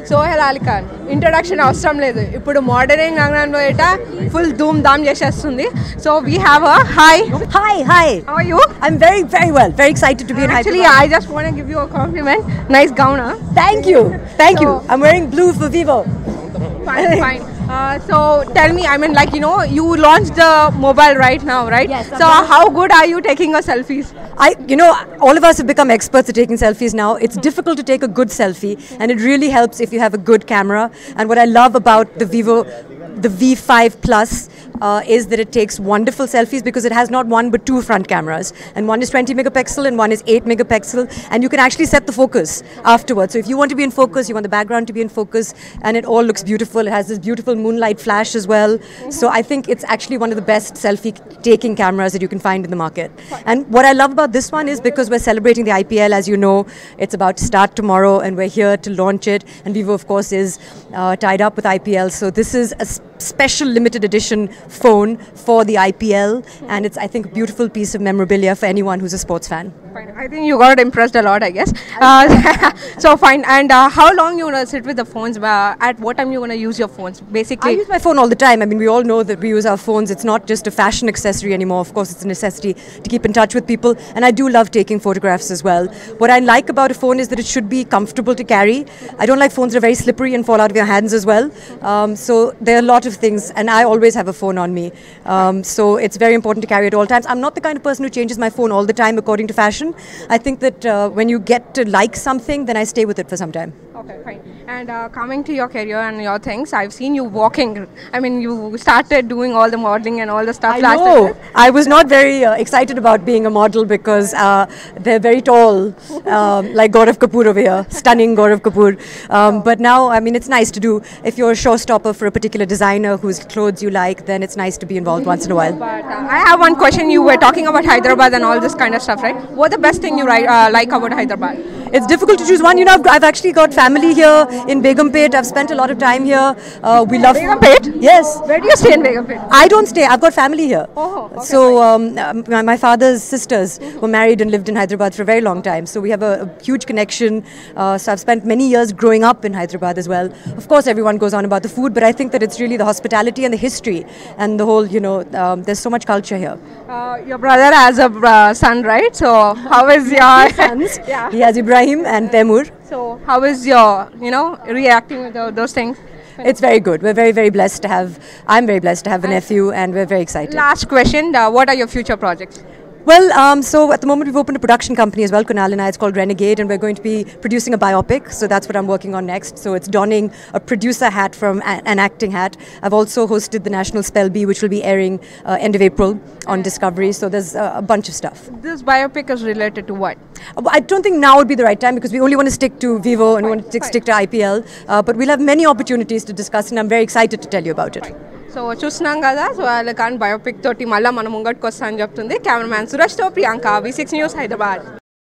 Soha Alikan. Introduction awesome ledu. Ippudu modeling ranganlo eta full doom dam chestundi. So we have a hi. Hi. How are you? I'm very well. Very excited to be in Hyderabad. Actually, I just want to give you a compliment. Nice gown, huh? Thank you. I'm wearing blue for Vivo. Fine. So tell me, I mean, like, you launched the mobile right now, right? Yes. So how good are you taking your selfies? All of us have become experts at taking selfies now. It's difficult to take a good selfie, and it really helps if you have a good camera. And what I love about the Vivo, the V5 Plus, is that it takes wonderful selfies because it has not one but two front cameras, and one is 20 megapixel and one is 8 megapixel, and you can actually set the focus afterwards. So if you want to be in focus, you want the background to be in focus, and it all looks beautiful. It has this beautiful moonlight flash as well. So I think it's actually one of the best selfie taking cameras that you can find in the market. And what I love about this one is because we're celebrating the IPL, as you know, it's about to start tomorrow, and we're here to launch it. And Vivo, of course, is tied up with IPL. So this is a special limited edition phone for the IPL, and it's, I think, a beautiful piece of memorabilia for anyone who's a sports fan. Fine. I think you got impressed a lot, I guess. So fine. And how long you gonna sit with the phones? At what time you gonna use your phones? Basically, I use my phone all the time. I mean, we all know that we use our phones. It's not just a fashion accessory anymore. Of course, it's a necessity to keep in touch with people. And I do love taking photographs as well. What I like about a phone is that it should be comfortable to carry. I don't like phones that are very slippery and fall out of your hands as well. So there are a lot of things, and I always have a phone on me. So it's very important to carry at all times. I'm not the kind of person who changes my phone all the time according to fashion. I think that when you get to like something, then I stay with it for some time. Okay, fine. And coming to your career and your things, I've seen you walking. I mean, you started doing all the modeling and all the stuff I know. I was not very excited about being a model because they're very tall, like Gaurav Kapoor over here, stunning Gaurav Kapoor. But now, I mean, it's nice to do. If you're a showstopper for a particular designer whose clothes you like, then it's nice to be involved once in a while. But I have one question. You were talking about Hyderabad and all this kind of stuff, right? What's the best thing you like about Hyderabad? It's difficult to choose one. I've actually got family here in Begumpet. I've spent a lot of time here. We love Begumpet? Yes. Where do you stay in Begumpet? I don't stay. I've got family here. Oh, okay, so my father's sisters were married and lived in Hyderabad for a very long time. So we have a huge connection. So I've spent many years growing up in Hyderabad as well. Of course, everyone goes on about the food, but I think that it's really the hospitality and the history and the whole, there's so much culture here. Your brother has a son, right? So how is your sons? Yeah. He has Ibrahim and Teimur. So how is your, reacting with those things? It's very good. We're very blessed to have, I'm very blessed to have a nephew, and we're very excited. Last question, what are your future projects? Well, so at the moment we've opened a production company as well, Kunal and I. It's called Renegade, and we're going to be producing a biopic. So that's what I'm working on next. So it's donning a producer hat from an acting hat. I've also hosted the National Spell Bee, which will be airing end of April on Discovery. So there's a bunch of stuff. This biopic is related to what? I don't think now would be the right time because we only want to stick to Vivo and we want to stick to IPL. But we'll have many opportunities to discuss, and I'm very excited to tell you about it. So చూస్తున్నాం కదా so వాళ్ళ biopic తోటి మళ్ళీ మన ముంగట్కి వస్తా అని చెప్తుంది cameraman సురేష్తో ప్రియాంక V6 న్యూస్ హైదరాబాద్.